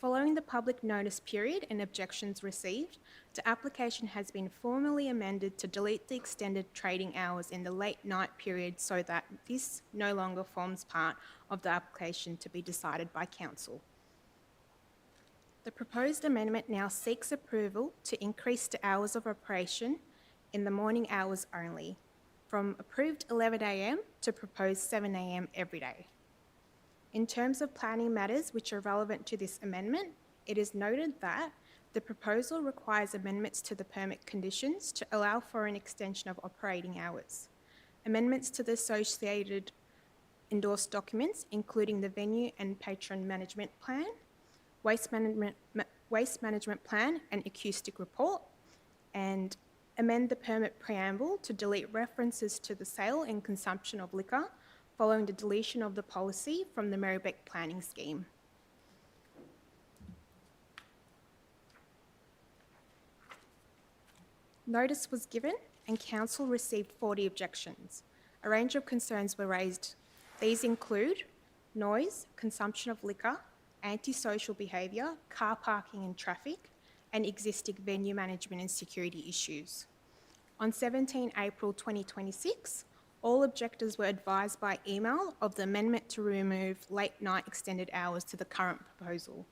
Following the public notice period and objections received, the application has been formally amended to delete the extended trading hours in the late night period so that this no longer forms part of the application to be decided by Council. The proposed amendment now seeks approval to increase the hours of operation in the morning hours only, from approved 11 a.m. to proposed 7 a.m. every day. In terms of planning matters which are relevant to this amendment, it is noted that the proposal requires amendments to the permit conditions to allow for an extension of operating hours, amendments to the associated endorsed documents, including the venue and patron management plan, waste management plan and acoustic report, and amend the permit preamble to delete references to the sale and consumption of liquor following the deletion of the policy from the Merri-bek planning scheme. Notice was given and Council received 40 objections. A range of concerns were raised. These include noise, consumption of liquor, antisocial behaviour, car parking and traffic, and existing venue management and security issues. On 17 April 2026, all objectors were advised by email of the amendment to remove late night extended hours to the current proposal.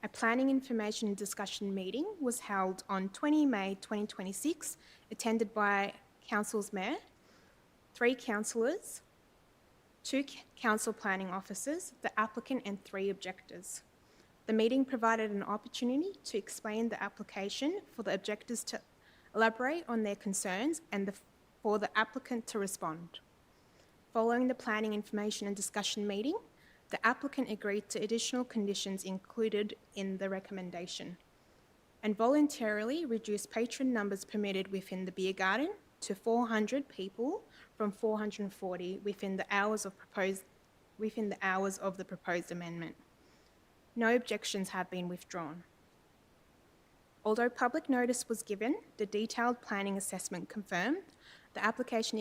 A planning information and discussion meeting was held on 20 May 2026, attended by Council's Mayor, 3 councillors, 2 council planning officers, the applicant and 3 objectors. The meeting provided an opportunity to explain the application for the objectors to elaborate on their concerns and for the applicant to respond. Following the planning information and discussion meeting, the applicant agreed to additional conditions included in the recommendation and voluntarily reduced patron numbers permitted within the beer garden to 400 people from 440 within the hours of the proposed amendment. No objections have been withdrawn. Although public notice was given, the detailed planning assessment confirmed the application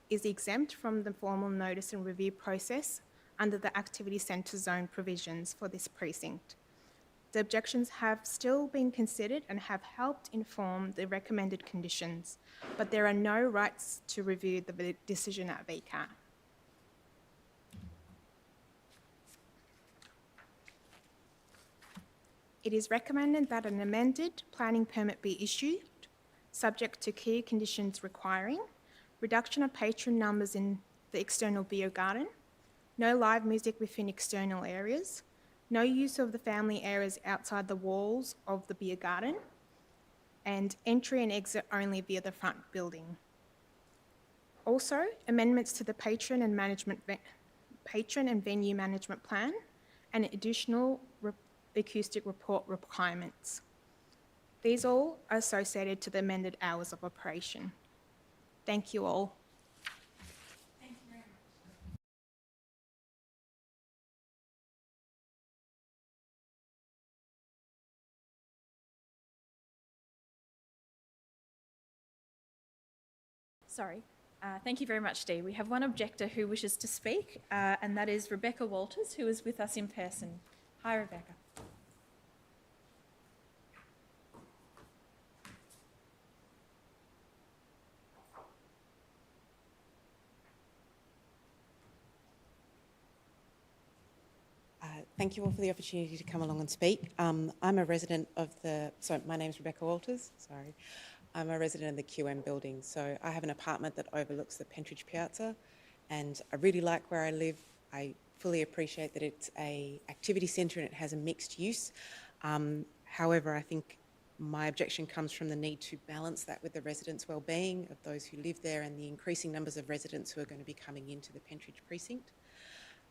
is exempt from the formal notice and review process under the Activity Centre Zone provisions for this precinct. The objections have still been considered and have helped inform the recommended conditions, but there are no rights to review the decision at VCAT. It is recommended that an amended planning permit be issued, subject to key conditions requiring reduction of patron numbers in the external beer garden, no live music within external areas, no use of the family areas outside the walls of the beer garden, and entry and exit only via the front building. Also, amendments to the patron and venue management plan and additional acoustic report requirements. These all are associated to the amended hours of operation. Thank you all. Thank you very much. Sorry. Thank you very much, Steve. We have one objector who wishes to speak, and that is Rebecca Walters, who is with us in person. Hi, Rebecca. Thank you all for the opportunity to come along and speak. I'm a resident of my name is Rebecca Walters, sorry. I'm a resident in the QM building, so I have an apartment that overlooks the Pentridge Piazza, and I really like where I live. I fully appreciate that it's a activity centre and it has a mixed use. However, I think my objection comes from the need to balance that with the residents' well-being of those who live there and the increasing numbers of residents who are going to be coming into the Pentridge precinct.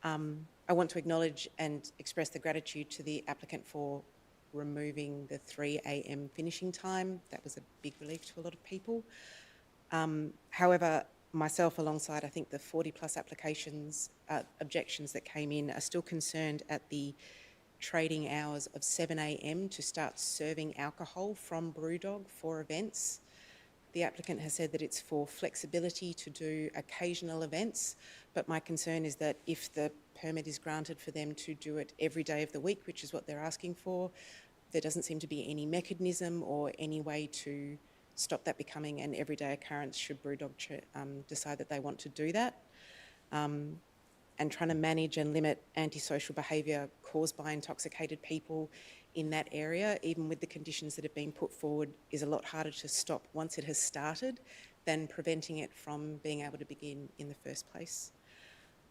I want to acknowledge and express the gratitude to the applicant for removing the 3 a.m. finishing time. That was a big relief to a lot of people. However, myself alongside I think the 40 plus objections that came in are still concerned at the trading hours of 7 a.m. to start serving alcohol from Brewdog for events. The applicant has said that it's for flexibility to do occasional events, but my concern is that if the permit is granted for them to do it every day of the week, which is what they're asking for, there doesn't seem to be any mechanism or any way to stop that becoming an everyday occurrence should Brewdog decide that they want to do that. And trying to manage and limit antisocial behaviour caused by intoxicated people in that area, even with the conditions that have been put forward, is a lot harder to stop once it has started than preventing it from being able to begin in the first place.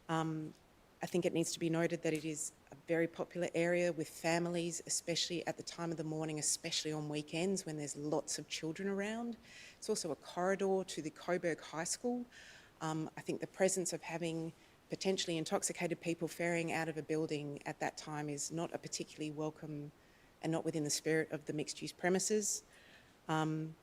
I think it needs to be noted that it is a very popular area with families, especially at the time of the morning, especially on weekends when there's lots of children around. It's also a corridor to the Coburg High School. I think the presence of having potentially intoxicated people ferrying out of a building at that time is not a particularly welcome and not within the spirit of the mixed-use premises. And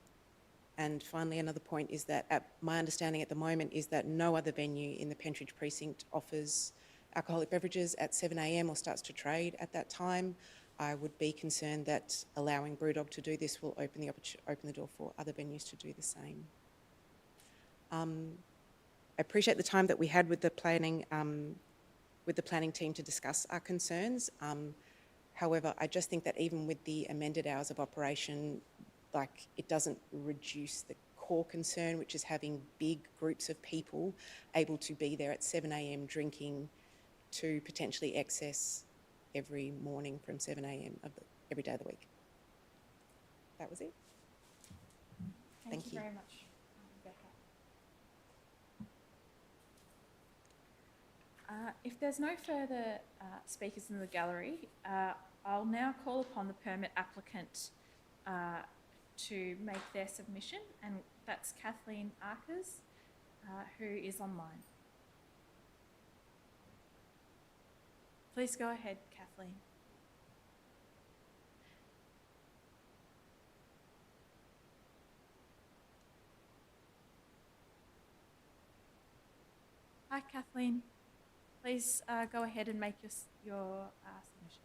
finally, another point is that my understanding at the moment is that no other venue in the Pentridge precinct offers alcoholic beverages at 7 a.m. or starts to trade at that time. I would be concerned that allowing Brewdog to do this will open the door for other venues to do the same. I appreciate the time that we had with the planning team to discuss our concerns. However, I just think that even with the amended hours of operation, it doesn't reduce the core concern, which is having big groups of people able to be there at 7 a.m. drinking to potentially excess every morning from 7 a.m. every day of the week. That was it. Thank you very much, Rebecca. If there's no further speakers in the gallery, I'll now call upon the permit applicant to make their submission, and that's Kathleen Arkers, who is online. Please go ahead, Kathleen. Hi, Kathleen. Please go ahead and make your submission.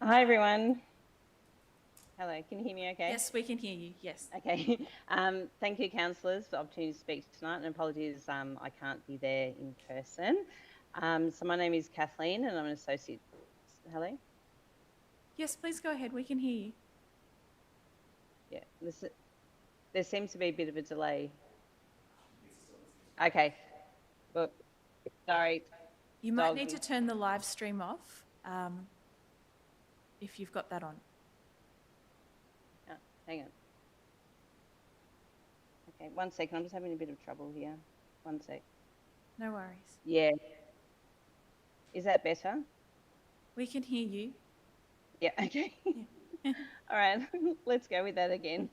Hi, everyone. Hello, can you hear me okay? Yes, we can hear you, yes. Okay. Thank you, councillors, for the opportunity to speak tonight, and apologies I can't be there in person. So my name is Kathleen and I'm an associate. Hello? Yes, please go ahead, we can hear you. Yeah, there seems to be a bit of a delay. Okay. Well, sorry. You might need to turn the live stream off if you've got that on. Hang on. Okay, 1 second. I'm just having a bit of trouble here. 1 sec. No worries. Yeah. Is that better? We can hear you. Yeah, okay. Yeah. All right, let's go with that again.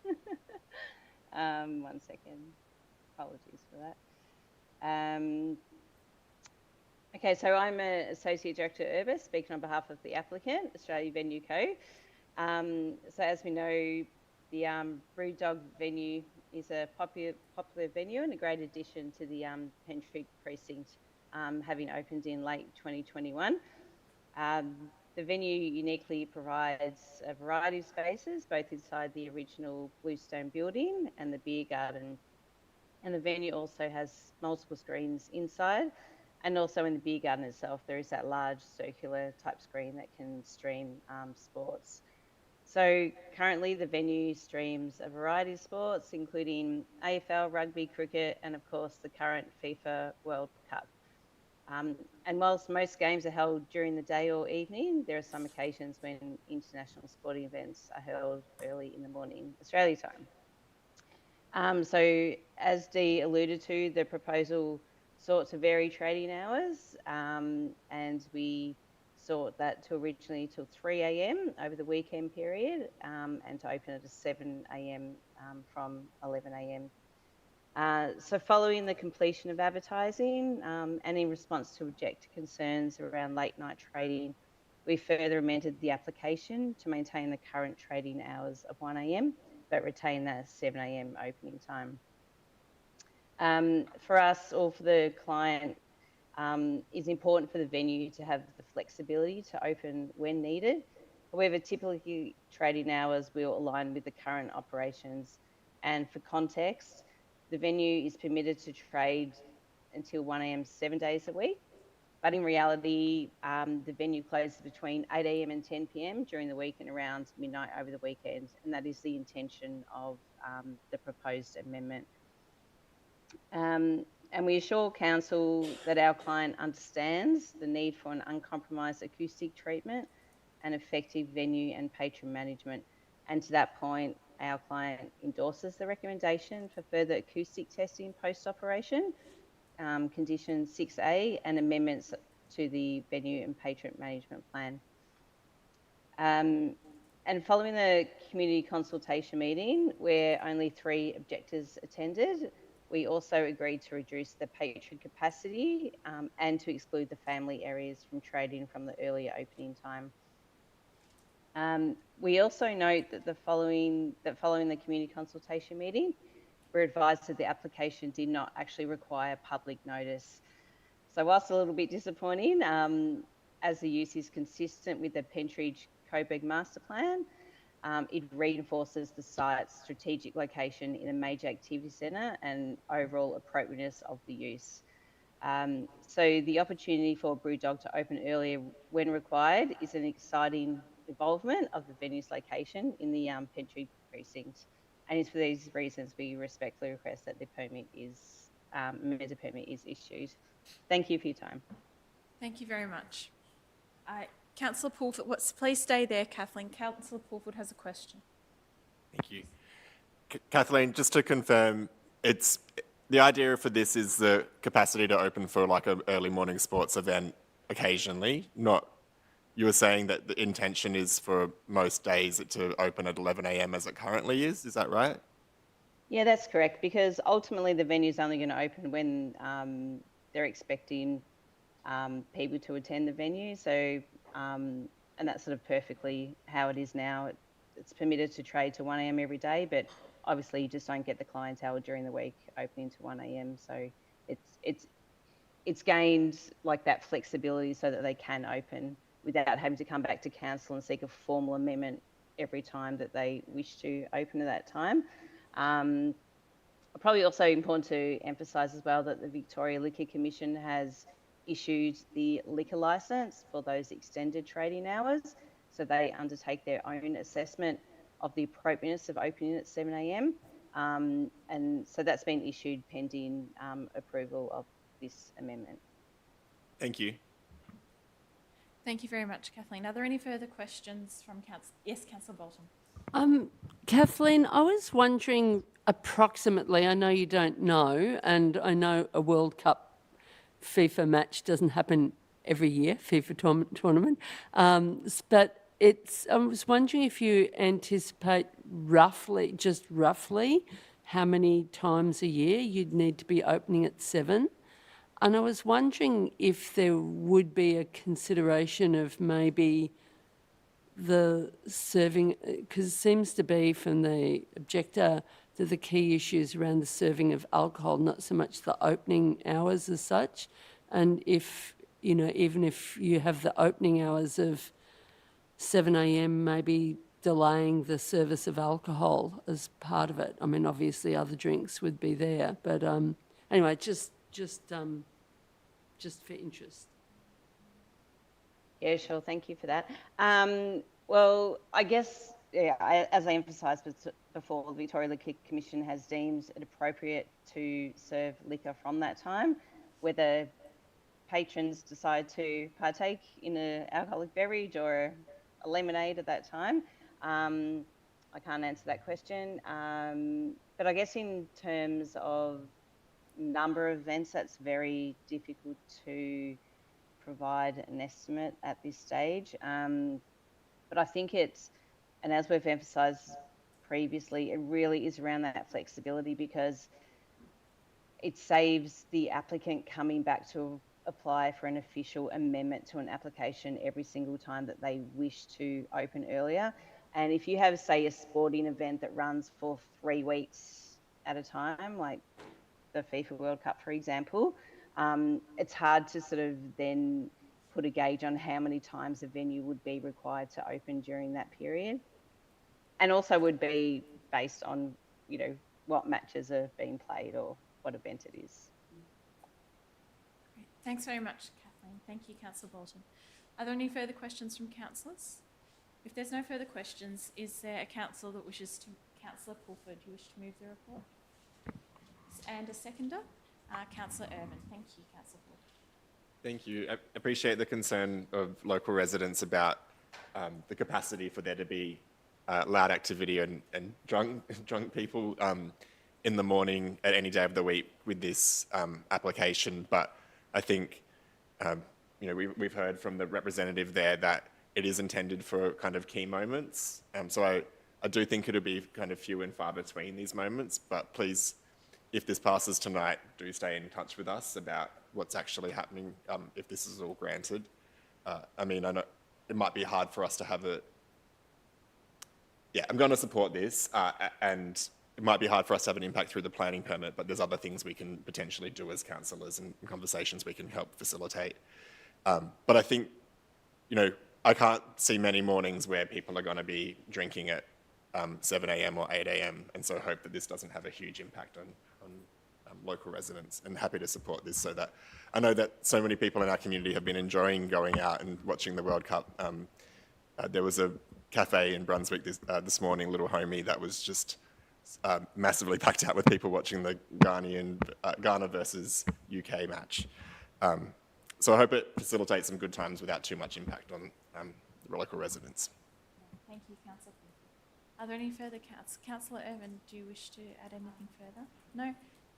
1 second. Apologies for that. Okay, so I'm an Associate Director at Urbis, speaking on behalf of the applicant, Australia Venue Co. So as we know, the Brewdog venue is a popular venue and a great addition to the Pentridge precinct, having opened in late 2021. The venue uniquely provides a variety of spaces, both inside the original Bluestone building and the beer garden. And the venue also has multiple screens inside, and also in the beer garden itself, there is that large circular type screen that can stream sports. So currently the venue streams a variety of sports, including AFL, rugby, cricket, and of course the current FIFA World Cup. And whilst most games are held during the day or evening, there are some occasions when international sporting events are held early in the morning, Australia time. So as Dee alluded to, the proposal sought to vary trading hours, and we sought that to originally till 3 a.m. over the weekend period, and to open at 7 a.m. From 11 a.m. So following the completion of advertising, and in response to objector concerns around late night trading, we further amended the application to maintain the current trading hours of 1 a.m, but retain that 7 a.m. opening time. For us or for the client, it's important for the venue to have the flexibility to open when needed. However, typically trading hours will align with the current operations. And for context, the venue is permitted to trade until 1 a.m. 7 days a week. But in reality, the venue closes between 8 a.m. and 10 p.m. during the week and around midnight over the weekend. And that is the intention of the proposed amendment. And we assure Council that our client understands the need for an uncompromised acoustic treatment and effective venue and patron management. And to that point, our client endorses the recommendation for further acoustic testing post-operation, condition 6A, and amendments to the venue and patron management plan. And following the community consultation meeting, where only 3 objectors attended, we also agreed to reduce the patron capacity and to exclude the family areas from trading from the earlier opening time. We also note that following the community consultation meeting, we're advised that the application did not actually require public notice. So whilst a little bit disappointing, as the use is consistent with the Pentridge Coburg Master Plan, it reinforces the site's strategic location in a major activity centre and overall appropriateness of the use. So the opportunity for Brewdog to open earlier when required is an exciting involvement of the venue's location in the Pentridge precinct. And it's for these reasons we respectfully request that the permit is, meta permit is issued. Thank you for your time. Thank you very much. Councillor Pulford, please stay there, Kathleen. Councillor Pulford has a question. Thank you. Kathleen, just to confirm, it's the idea for this is the capacity to open for like an early morning sports event occasionally, not, you were saying that the intention is for most days to open at 11 a.m. as it currently is that right? Yeah, that's correct, because ultimately the venue's only going to open when they're expecting people to attend the venue. So, and that's sort of perfectly how it is now. It's permitted to trade to 1 a.m. every day, but obviously you just don't get the clientele during the week opening to 1 a.m. So it's gained like that flexibility so that they can open without having to come back to council and seek a formal amendment every time that they wish to open at that time. Probably also important to emphasise as well that the Victoria Liquor Commission has issued the liquor licence for those extended trading hours. So they undertake their own assessment of the appropriateness of opening at 7 a.m. And so that's been issued pending approval of this amendment. Thank you. Thank you very much, Kathleen. Are there any further questions from Council? Yes, Councillor Bolton. Kathleen, I was wondering approximately, I know you don't know, and I know a World Cup FIFA match doesn't happen every year, FIFA tournament, but I was wondering if you anticipate roughly, just roughly, how many times a year you'd need to be opening at 7. And I was wondering if there would be a consideration of maybe the serving, because it seems to be from the objector that the key issues around the serving of alcohol, not so much the opening hours as such. And if, you know, even if you have the opening hours of 7 a.m, maybe delaying the service of alcohol as part of it. I mean, obviously other drinks would be there, but anyway, just for interest. Yeah, sure. Thank you for that. Well, I guess, yeah, as I emphasised before, the Victoria Liquor Commission has deemed it appropriate to serve liquor from that time, whether patrons decide to partake in an alcoholic beverage or a lemonade at that time. I can't answer that question. But I guess in terms of number of events, that's very difficult to provide an estimate at this stage. But I think it's, and as we've emphasised previously, it really is around that flexibility, because it saves the applicant coming back to apply for an official amendment to an application every single time that they wish to open earlier. And if you have, say, a sporting event that runs for 3 weeks at a time, like the FIFA World Cup, for example, it's hard to sort of then put a gauge on how many times a venue would be required to open during that period. And also would be based on, you know, what matches are being played or what event it is. Great. Thanks very much, Kathleen. Thank you, Councillor Bolton. Are there any further questions from councillors? If there's no further questions, is there a councillor that wishes to, Councillor Pulford, you wish to move the report? And a seconder, Councillor Irvin. Thank you, Councillor Pulford. Thank you. I appreciate the concern of local residents about the capacity for there to be loud activity and drunk people in the morning at any day of the week with this application. But I think, you know, we've heard from the representative there that it is intended for kind of key moments. So I do think it'll be kind of few and far between these moments, but please, if this passes tonight, do stay in touch with us about what's actually happening if this is all granted. I mean, I know it might be hard for us to have it. Yeah, I'm going to support this, and it might be hard for us to have an impact through the planning permit, but there's other things we can potentially do as councillors and conversations we can help facilitate. But I think, you know, I can't see many mornings where people are going to be drinking at 7 a.m. or 8 a.m. and so hope that this doesn't have a huge impact on local residents, and happy to support this so that I know that so many people in our community have been enjoying going out and watching the World Cup. There was a cafe in Brunswick this morning, Little Homie, that was just massively packed out with people watching the Ghana versus UK match. So I hope it facilitates some good times without too much impact on the local residents. Thank you, Councillor. Are there any further Councillor Irvin, do you wish to add anything further? No?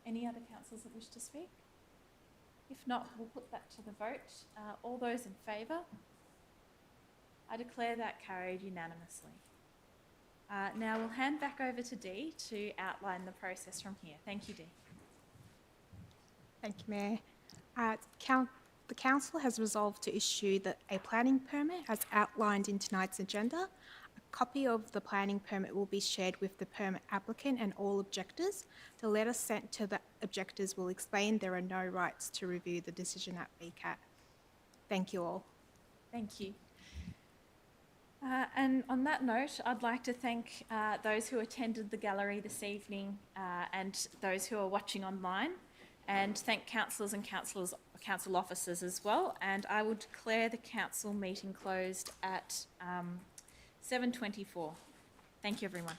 Any other councillors that wish to speak? If not, we'll put that to the vote. All those in favour? I declare that carried unanimously. Now we'll hand back over to Dee to outline the process from here. Thank you, Dee. Thank you, Mayor. The Council has resolved to issue a planning permit as outlined in tonight's agenda. A copy of the planning permit will be shared with the permit applicant and all objectors. The letter sent to the objectors will explain there are no rights to review the decision at VCAT. Thank you all. Thank you. And on that note, I'd like to thank those who attended the gallery this evening and those who are watching online, and thank councillors and council officers as well. And I will declare the council meeting closed at 7:24. Thank you, everyone.